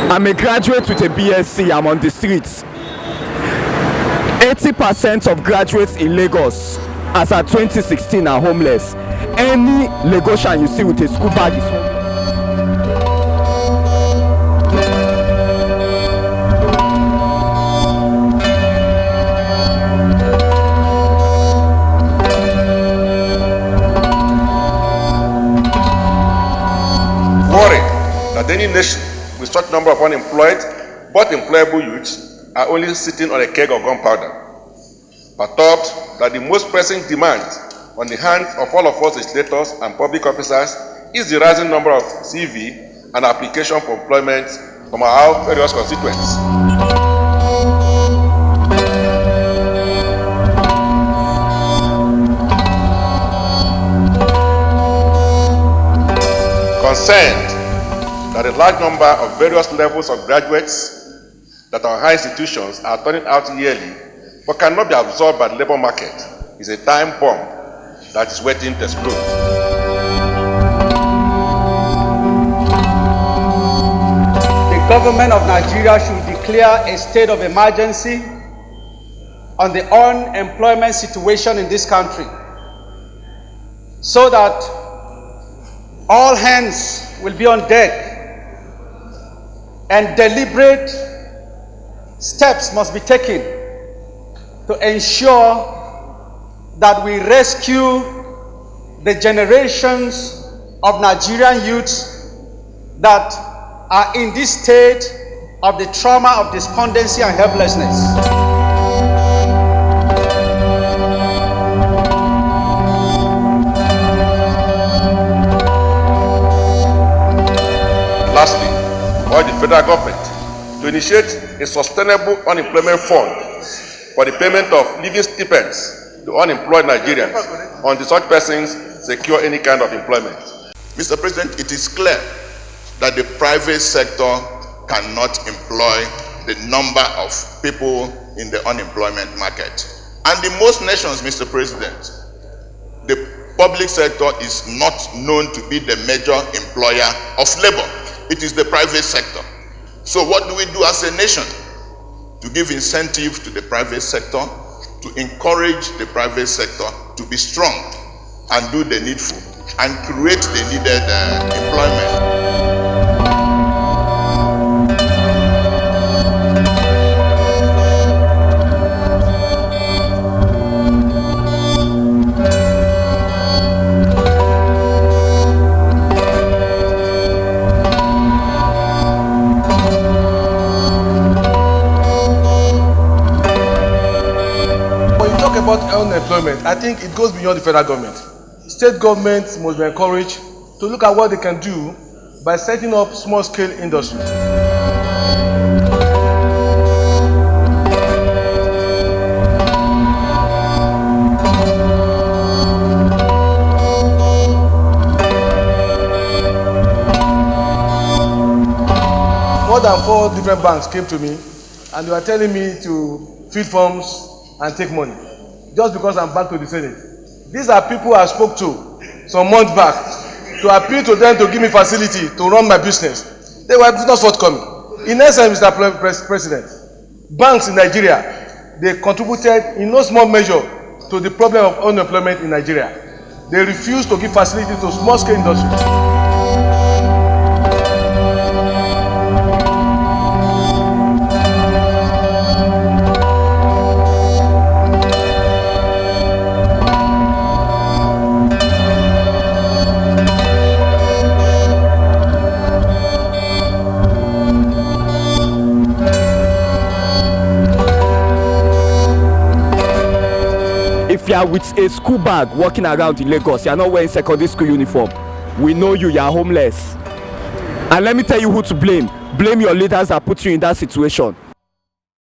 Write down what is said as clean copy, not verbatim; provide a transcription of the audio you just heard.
I'm a graduate with a BSc. I'm on the streets. 80% of graduates in Lagos as at 2016 are homeless. Any Lagosian you see with a school bag is homeless. Worry that any nation with such number of unemployed but employable youths are only sitting on a keg of gunpowder, perturbed that the most pressing demand on the hands of all of us legislators and public officers is the rising number of CV and application for employment from our various constituents. Concerned that a large number of various levels of graduates that our high institutions are turning out yearly but cannot be absorbed by the labor market is a time bomb that is waiting to explode. The government of Nigeria should declare a state of emergency on the unemployment situation in this country so that all hands will be on deck and deliberate steps must be taken to ensure that we rescue the generations of Nigerian youths that are in this state of the trauma of despondency and helplessness. Lastly, urge the federal government to initiate a sustainable unemployment fund for the payment of living stipends to unemployed Nigerians until such persons secure any kind of employment. Mr. President, it is clear that the private sector cannot employ the number of people in the unemployment market. And in most nations, Mr. President, the public sector is not known to be the major employer of labor. It is the private sector. So what do we do as a nation? To give incentive to the private sector, to encourage the private sector to be strong and do the needful and create the needed employment. About unemployment, I think it goes beyond the federal government. State governments must be encouraged to look at what they can do by setting up small-scale industries. More than 4 different banks came to me and they were telling me to fill forms and take money. Just because I'm back to the Senate. These are people I spoke to some months back to appeal to them to give me facility to run my business. They were not forthcoming. In essence, Mr. President, banks in Nigeria, they contributed in no small measure to the problem of unemployment in Nigeria. They refused to give facility to small-scale industries. If you are with a school bag walking around in Lagos, you are not wearing secondary school uniform, we know you are homeless. And let me tell you who to blame. Blame your leaders that put you in that situation.